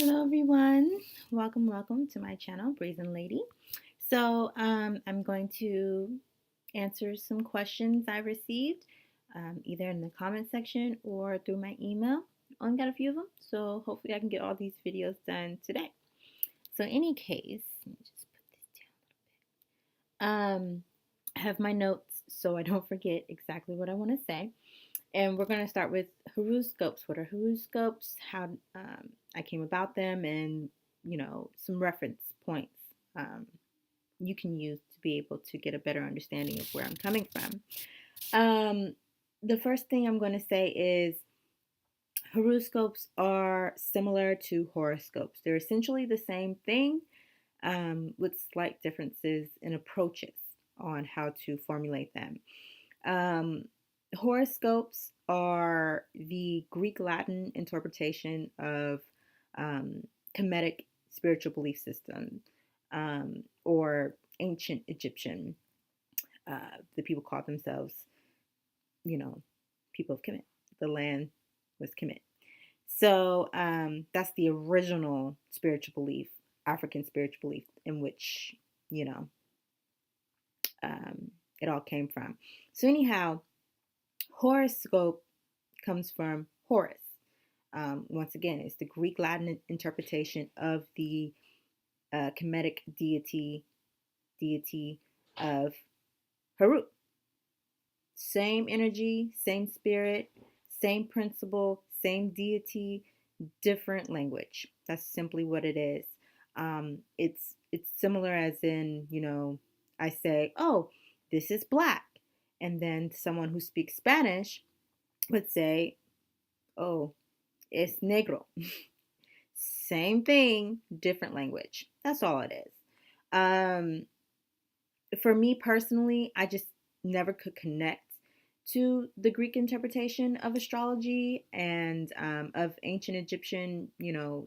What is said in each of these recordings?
Hello everyone, welcome to my channel, Brayzen Lady. So I'm going to answer some questions I received either in the comment section or through my email. Only got a few of them, so hopefully I can get all these videos done today. So in any case, let me just put this down. I have my notes so I don't forget exactly what I want to say. And we're going to start with Heruscopes. What are Heruscopes? How I came about them, and some reference points you can use to be able to get a better understanding of where I'm coming from. The first thing I'm going to say is Heruscopes are similar to horoscopes. They're essentially the same thing with slight differences in approaches on how to formulate them. Um, Horoscopes are the Greek Latin interpretation of um, Kemetic spiritual belief system or ancient Egyptian. The people called themselves, people of Kemet. The land was Kemet. So that's the original spiritual belief, African spiritual belief, in which, you know, um, it all came from. So, anyhow, horoscope comes from Horus. Once again, it's the Greek Latin interpretation of the Kemetic deity of Heru. Same energy, same spirit, same principle, same deity, different language. That's simply what it is. It's similar as in, I say, oh, this is black. And then someone who speaks Spanish would say, oh, it's negro. Same thing, different language. That's all it is. Um, for me personally, I just never could connect to the Greek interpretation of astrology and of ancient Egyptian,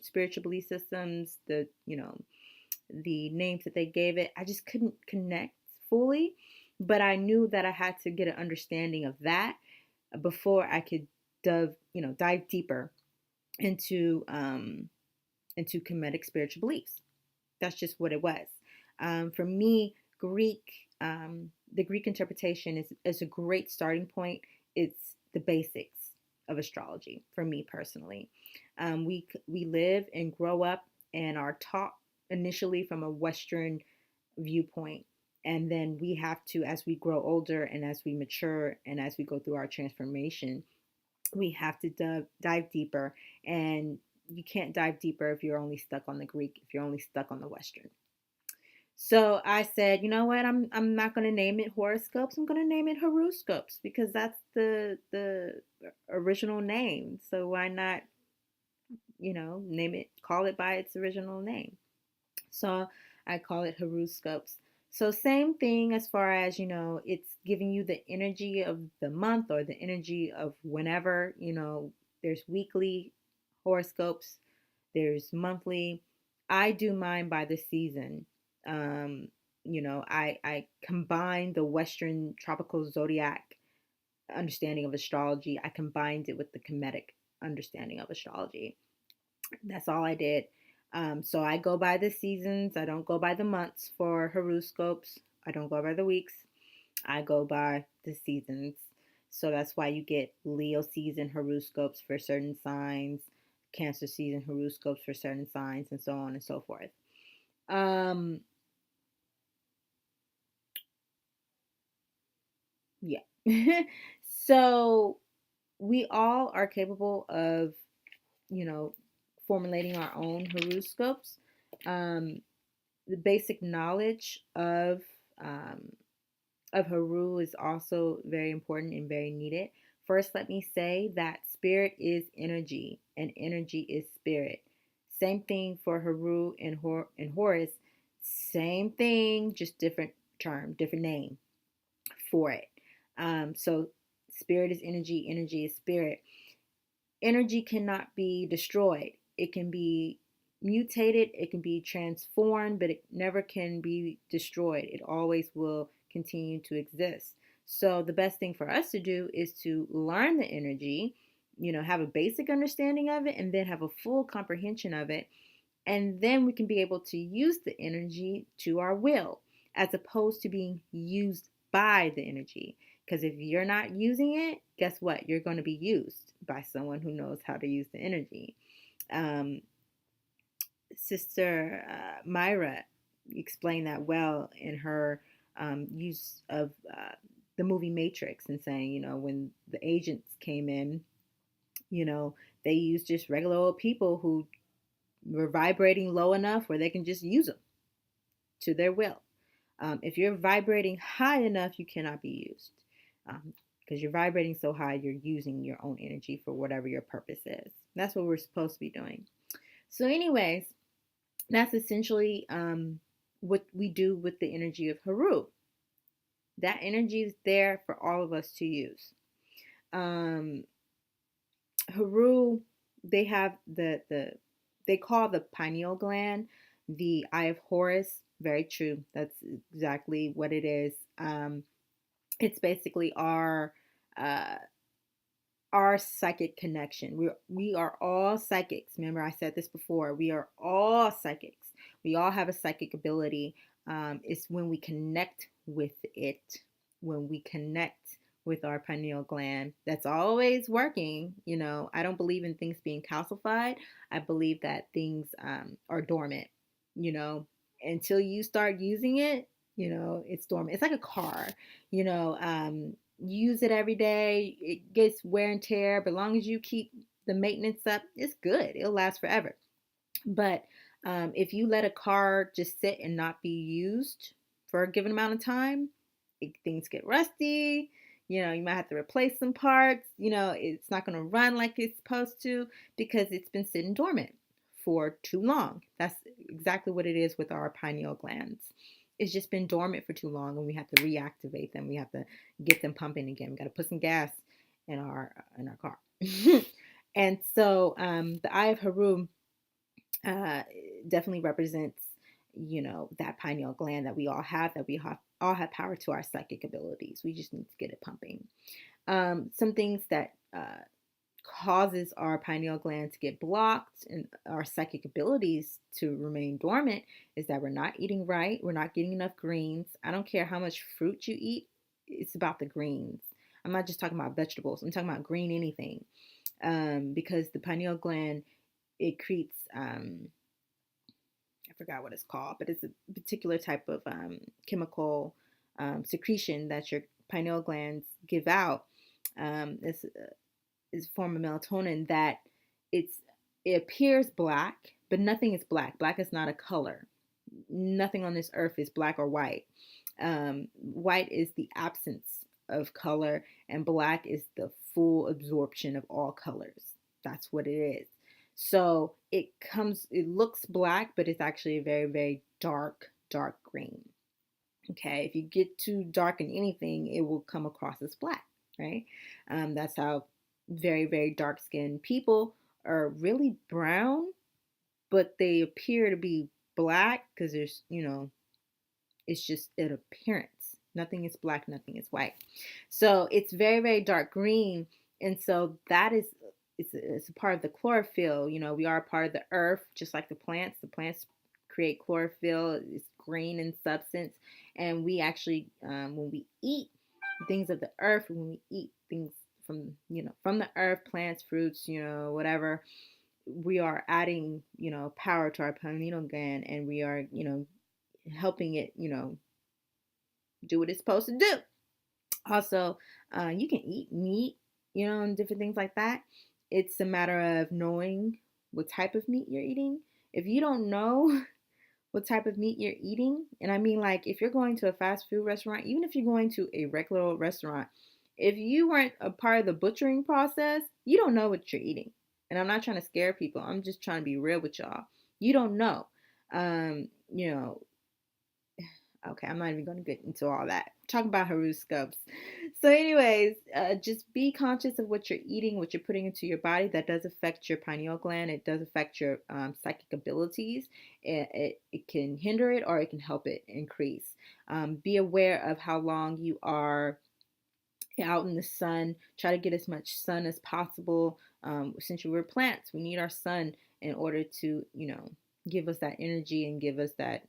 spiritual belief systems, the names that they gave it. I just couldn't connect fully, but I knew that I had to get an understanding of that before I could dive deeper into Kemetic spiritual beliefs. That's just what it was. For me, the Greek interpretation is a great starting point. It's the basics of astrology for me personally. We live and grow up and are taught initially from a Western viewpoint. And then we have to, as we grow older and as we mature and as we go through our transformation, we have to dive deeper. And you can't dive deeper if you're only stuck on the Greek, if you're only stuck on the Western. So I said, you know what? I'm not going to name it horoscopes. I'm going to name it Heruscopes because that's the original name. So why not, name it, call it by its original name. So I call it Heruscopes. So same thing as far as, it's giving you the energy of the month or the energy of whenever, there's weekly horoscopes, there's monthly. I do mine by the season. Um, I combine the Western tropical zodiac understanding of astrology. I combined it with the Kemetic understanding of astrology. That's all I did. So I go by the seasons. I don't go by the months for horoscopes. I don't go by the weeks. I go by the seasons. So that's why you get Leo season horoscopes for certain signs, Cancer season horoscopes for certain signs, and so on and so forth. Um, yeah. So we all are capable of, you know, formulating our own horoscopes. Um, the basic knowledge um, of Haru is also very important and very needed. First, let me say that spirit is energy and energy is spirit. Same thing for Haru and Horus. Same thing, just different term, different name for it. So spirit is energy, energy is spirit. Energy cannot be destroyed. It can be mutated, it can be transformed, but it never can be destroyed. It always will continue to exist. So the best thing for us to do is to learn the energy, have a basic understanding of it and then have a full comprehension of it. And then we can be able to use the energy to our will as opposed to being used by the energy. Because if you're not using it, guess what? You're going to be used by someone who knows how to use the energy. Um, Sister Myra explained that well in her use of the movie Matrix, and saying, when the agents came in, they used just regular old people who were vibrating low enough where they can just use them to their will. If you're vibrating high enough, you cannot be used, because you're vibrating so high, you're using your own energy for whatever your purpose is. That's what we're supposed to be doing. So, anyways, that's essentially what we do with the energy of Heru. That energy is there for all of us to use. Heru, they have they call the pineal gland the eye of Horus. Very true. That's exactly what it is. It's basically uh, our psychic connection. We are all psychics. Remember, I said this before. We are all psychics. We all have a psychic ability. It's when we connect with it, when we connect with our pineal gland, that's always working. I don't believe in things being calcified. I believe that things are dormant. Until you start using it, it's dormant. It's like a car. Use it every day. It gets wear and tear, but as long as you keep the maintenance up, it's good. It'll last forever. But if you let a car just sit and not be used for a given amount of time, things get rusty. You might have to replace some parts. It's not going to run like it's supposed to because it's been sitting dormant for too long. That's exactly what it is with our pineal glands. It's just been dormant for too long, and we have to reactivate them. We have to get them pumping again. We got to put some gas in our car. And so the Eye of Heru definitely represents, that pineal gland that we all have, all have power to our psychic abilities. We just need to get it pumping. Some things that causes our pineal gland to get blocked and our psychic abilities to remain dormant is that we're not eating right. We're not getting enough greens. I don't care how much fruit you eat. It's about the greens. I'm not just talking about vegetables. I'm talking about green anything. Because the pineal gland, it creates, I forgot what it's called, but it's a particular type of chemical secretion that your pineal glands give out. It's a form of melatonin that it appears black, but nothing is black. Black is not a color. Nothing on this earth is black or white. White is the absence of color, and black is the full absorption of all colors. That's what it is. So it looks black, but it's actually a very, very dark green. Okay, if you get too dark in anything, it will come across as black, right? That's how very, very dark skinned people are really brown, but they appear to be black because there's, it's just an appearance. Nothing is black, nothing is white. So it's very, very dark green. And so that is, it's a part of the chlorophyll. We are a part of the earth, just like the plants. The plants create chlorophyll. It's green in substance. And we actually, when we eat things of the earth, when we eat things from the earth, plants, fruits, whatever, we are adding, power to our pineal gland, and we are, helping it, do what it's supposed to do. Also, you can eat meat, and different things like that. It's a matter of knowing what type of meat you're eating. If you don't know what type of meat you're eating, and I mean, like, if you're going to a fast food restaurant, even if you're going to a regular old restaurant, if you weren't a part of the butchering process, you don't know what you're eating. And I'm not trying to scare people. I'm just trying to be real with y'all. You don't know. Okay, I'm not even going to get into all that. Talk about Heruscopes. So anyways, just be conscious of what you're eating, what you're putting into your body. That does affect your pineal gland. It does affect your psychic abilities. It can hinder it, or it can help it increase. Be aware of how long you are out in the sun. Try to get as much sun as possible. Since we're plants, we need our sun in order to, give us that energy and give us that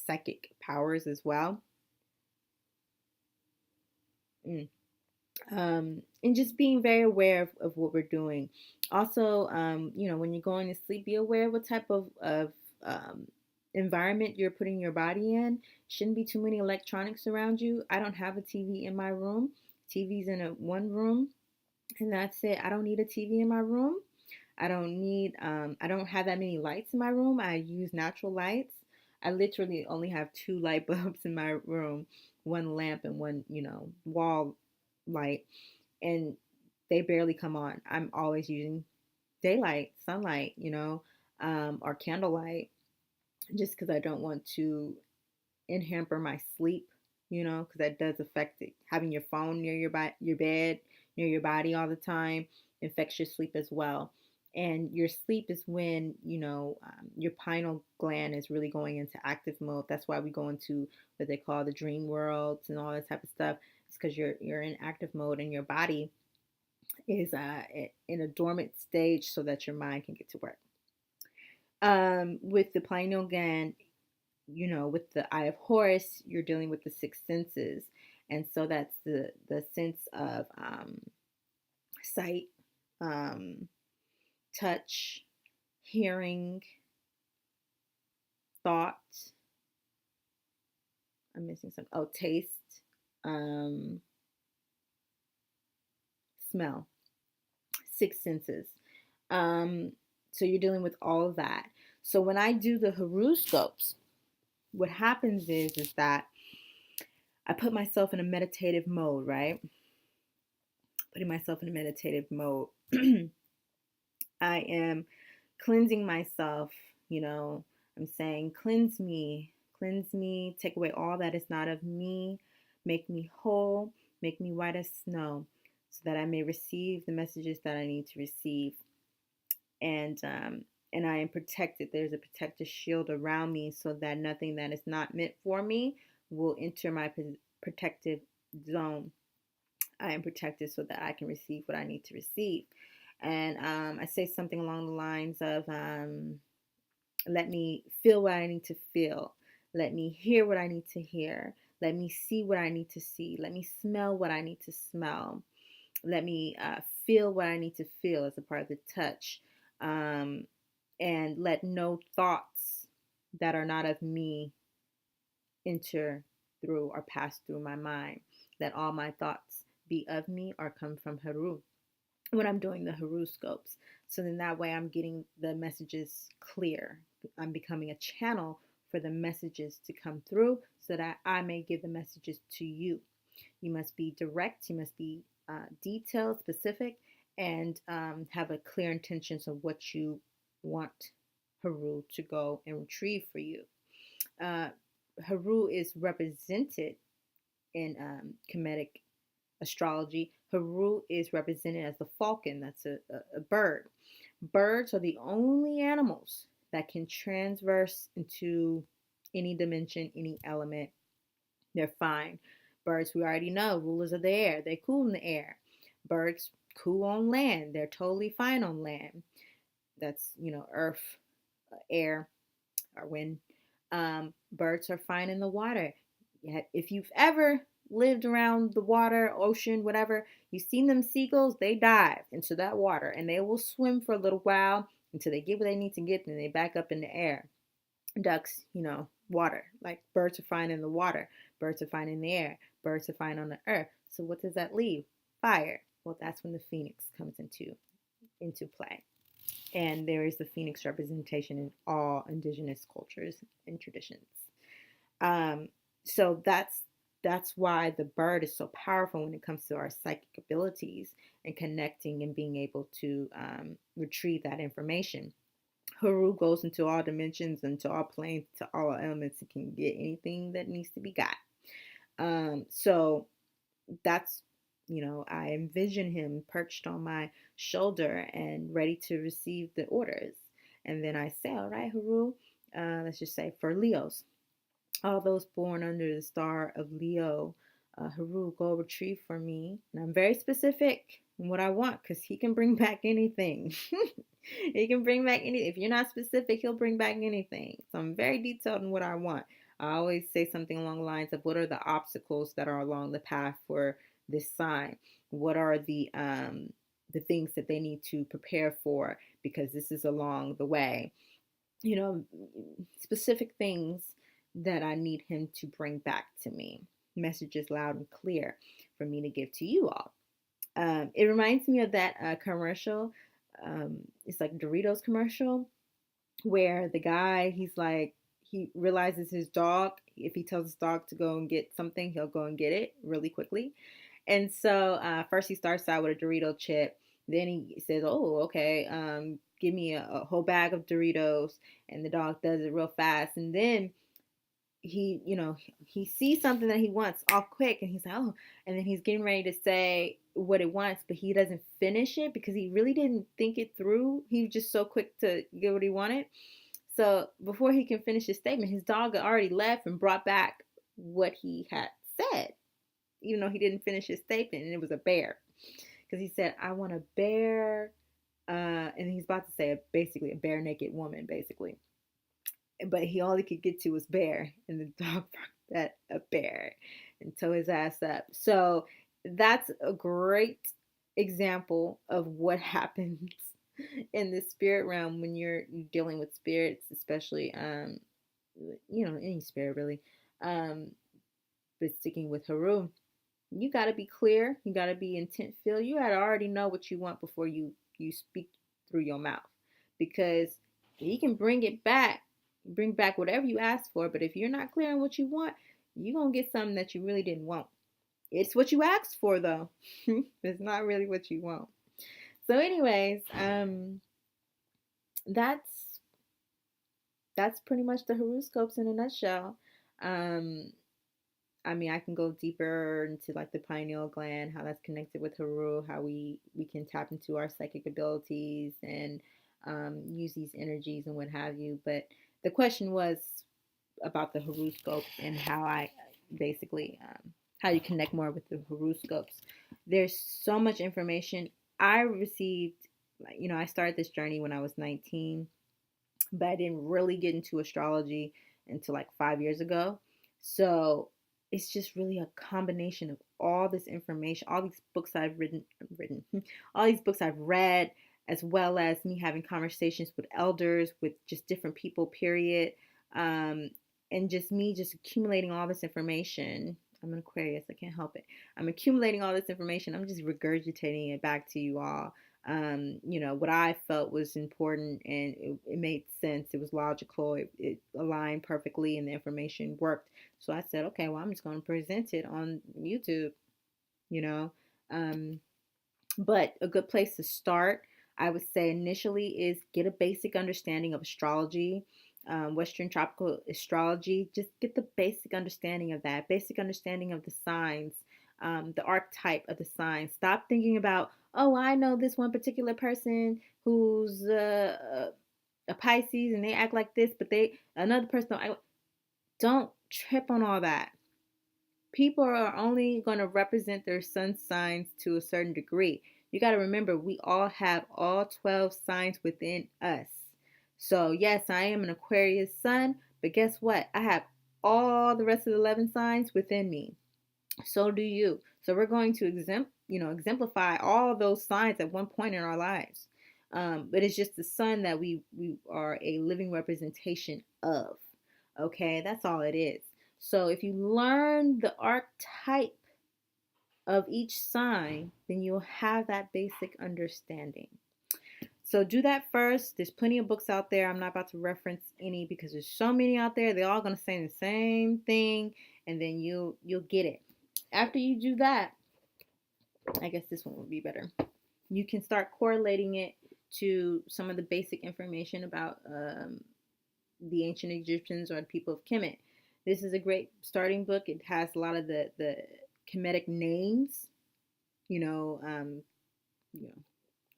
psychic powers as well. Mm. And just being very aware of what we're doing. Also, when you're going to sleep, be aware of what type of um, environment you're putting your body in. Shouldn't be too many electronics around you. I don't have a TV in my room. TV's in one room, and that's it. I don't need a TV in my room. I don't have that many lights in my room. I use natural lights. I literally only have two light bulbs in my room, one lamp and one, wall light, and they barely come on. I'm always using daylight, sunlight, or candlelight, just because I don't want to hamper my sleep, because that does affect it. Having your phone near your bed, near your body all the time affects your sleep as well. And your sleep is when, your pineal gland is really going into active mode. That's why we go into what they call the dream worlds and all that type of stuff. It's because you're in active mode and your body is in a dormant stage so that your mind can get to work. With the pineal gland, with the Eye of Horus, you're dealing with the six senses, and so that's the sense of sight, touch, hearing, thought. I'm missing some. Oh, taste, um, smell. Six senses. Um, so you're dealing with all of that. So when I do the Heruscopes, what happens is that I put myself in a meditative mode, right? Putting myself in a meditative mode. I am cleansing myself, I'm saying, cleanse me, take away all that is not of me, make me whole, make me white as snow, so that I may receive the messages that I need to receive. And I am protected. There's a protective shield around me so that nothing that is not meant for me will enter my protective zone. I am protected so that I can receive what I need to receive. And I say something along the lines of, let me feel what I need to feel. Let me hear what I need to hear. Let me see what I need to see. Let me smell what I need to smell. Let me feel what I need to feel as a part of the touch. And let no thoughts that are not of me enter through or pass through my mind. Let all my thoughts be of me or come from Heru when I'm doing the Heruscopes. So then that way I'm getting the messages clear. I'm becoming a channel for the messages to come through so that I may give the messages to you. You must be direct, you must be detailed, specific, and have a clear intentions of what you want Heru to go and retrieve for you. Heru is represented in Kemetic astrology. Heru is represented as the falcon. That's a bird. Birds are the only animals that can transverse into any dimension, any element. They're fine. Birds, we already know, rulers of the air. They cool in the air. Birds cool on land. They're totally fine on land. That's, earth, air, or wind. Birds are fine in the water. Yet, if you've ever lived around the water, ocean, whatever, you've seen them seagulls, they dive into that water and they will swim for a little while until they get what they need to get, and they back up in the air. Ducks, water. Like birds are fine in the water. Birds are fine in the air. Birds are fine on the earth. So what does that leave? Fire. Well, that's when the phoenix comes into play. And there is the phoenix representation in all indigenous cultures and traditions. So that's why the bird is so powerful when it comes to our psychic abilities and connecting and being able to retrieve that information. Heru goes into all dimensions, into all planes, to all elements. It can get anything that needs to be got. So that's, I envision him perched on my shoulder and ready to receive the orders. And then I say, all right, Heru, let's just say for Leos, all those born under the star of Leo, Haru, go retrieve for me. And I'm very specific in what I want because he can bring back anything. He can bring back anything. If you're not specific, he'll bring back anything. So I'm very detailed in what I want. I always say something along the lines of what are the obstacles that are along the path for this sign? What are the things that they need to prepare for because this is along the way? You know, specific things that I need him to bring back to me. Messages loud and clear for me to give to you all. It reminds me of that commercial. It's like Doritos commercial where the guy, he's like, he realizes his dog, if he tells his dog to go and get something, he'll go and get it really quickly. And so first he starts out with a Dorito chip. Then he says, oh, okay, give me a whole bag of Doritos. And the dog does it real fast. And then he sees something that he wants off quick. And he's like, oh, and then he's getting ready to say what it wants, but he doesn't finish it because he really didn't think it through. He was just so quick to get what he wanted. So before he can finish his statement, his dog had already left and brought back what he had said, even though he didn't finish his statement, and it was a bear. Because he said, I want a bear, and he's about to say basically a bare naked woman, basically. But all he could get to was bear, and the dog brought that a bear and tore his ass up. So that's a great example of what happens in the spirit realm when you're dealing with spirits, especially any spirit really. But sticking with Haru, you got to be clear, you got to be intent filled. You got to already know what you want before you speak through your mouth, because he can bring back whatever you asked for. But if you're not clear on what you want, you're gonna get something that you really didn't want. It's what you asked for though. It's not really what you want. So anyways, that's pretty much the horoscopes in a nutshell. I mean, I can go deeper into like the pineal gland, how that's connected with Haru, how we can tap into our psychic abilities and use these energies and what have you. But the question was about the horoscopes and how I basically how you connect more with the horoscopes. There's so much information I received. I started this journey when I was 19, but I didn't really get into astrology until like 5 years ago. So it's just really a combination of all this information, all these books I've written, all these books I've read, as well as me having conversations with elders, with just different people, period. And just me just accumulating all this information. I'm an Aquarius, I can't help it. I'm accumulating all this information. I'm just regurgitating it back to you all. What I felt was important, and it made sense. It was logical. It aligned perfectly, and the information worked. So I said, okay, well, I'm just going to present it on YouTube, you know. But a good place to start, I would say initially, is get a basic understanding of astrology. Western tropical astrology, just get the basic understanding of that, basic understanding of the signs, the archetype of the signs. Stop thinking about, oh, I know this one particular person who's a Pisces and they act like this, but another person don't trip on all that. People are only going to represent their sun signs to a certain degree. You got to remember, we all have all 12 signs within us. So yes, I am an Aquarius sun, but guess what? I have all the rest of the 11 signs within me. So do you. So we're going to exemplify all of those signs at one point in our lives. But it's just the sun that we are a living representation of. Okay, that's all it is. So if you learn the archetype of each sign, then you'll have that basic understanding. So do that first. There's plenty of books out there. I'm not about to reference any because there's so many out there. They're all going to say the same thing, and then you'll get it. After you do that, I guess this one would be better. You can start correlating it to some of the basic information about the ancient Egyptians or the people of Kemet. This is a great starting book. It has a lot of the Kemetic names.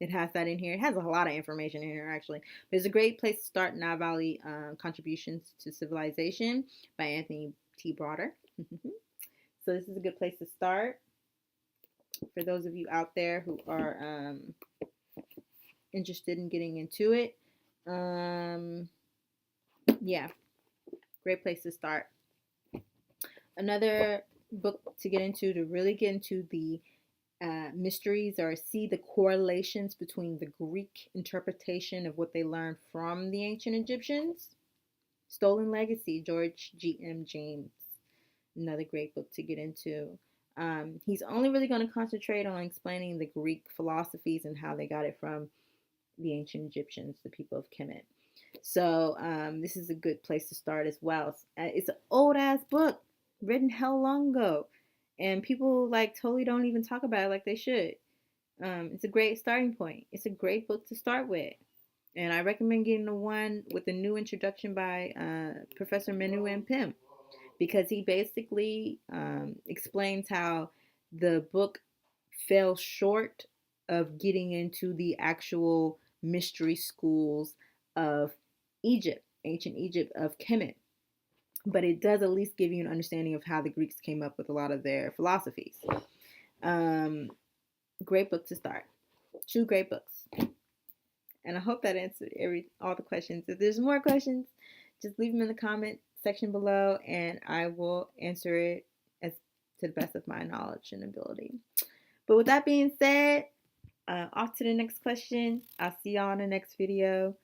It has that in here. It has a lot of information in here, actually. But it's a great place to start. Nile Valley Contributions to Civilization by Anthony T. Broder. So this is a good place to start for those of you out there who are interested in getting into it. Yeah, great place to start. Another book to get into, to really get into the mysteries or see the correlations between the Greek interpretation of what they learned from the ancient Egyptians. Stolen Legacy, George G.M. James. Another great book to get into. He's only really going to concentrate on explaining the Greek philosophies and how they got it from the ancient Egyptians, the people of Kemet. So this is a good place to start as well. It's an old ass book written hell long ago, and people like totally don't even talk about it like they should. It's a great starting point. It's a great book to start with, and I recommend getting the one with the new introduction by Professor Menu and Pym, because he basically explains how the book fell short of getting into the actual mystery schools of Egypt, ancient Egypt of Kemet. But it does at least give you an understanding of how the Greeks came up with a lot of their philosophies. Great book to start. 2 great books. And I hope that answered all the questions. If there's more questions, just leave them in the comment section below, and I will answer it as to the best of my knowledge and ability. But with that being said, off to the next question. I'll see y'all in the next video.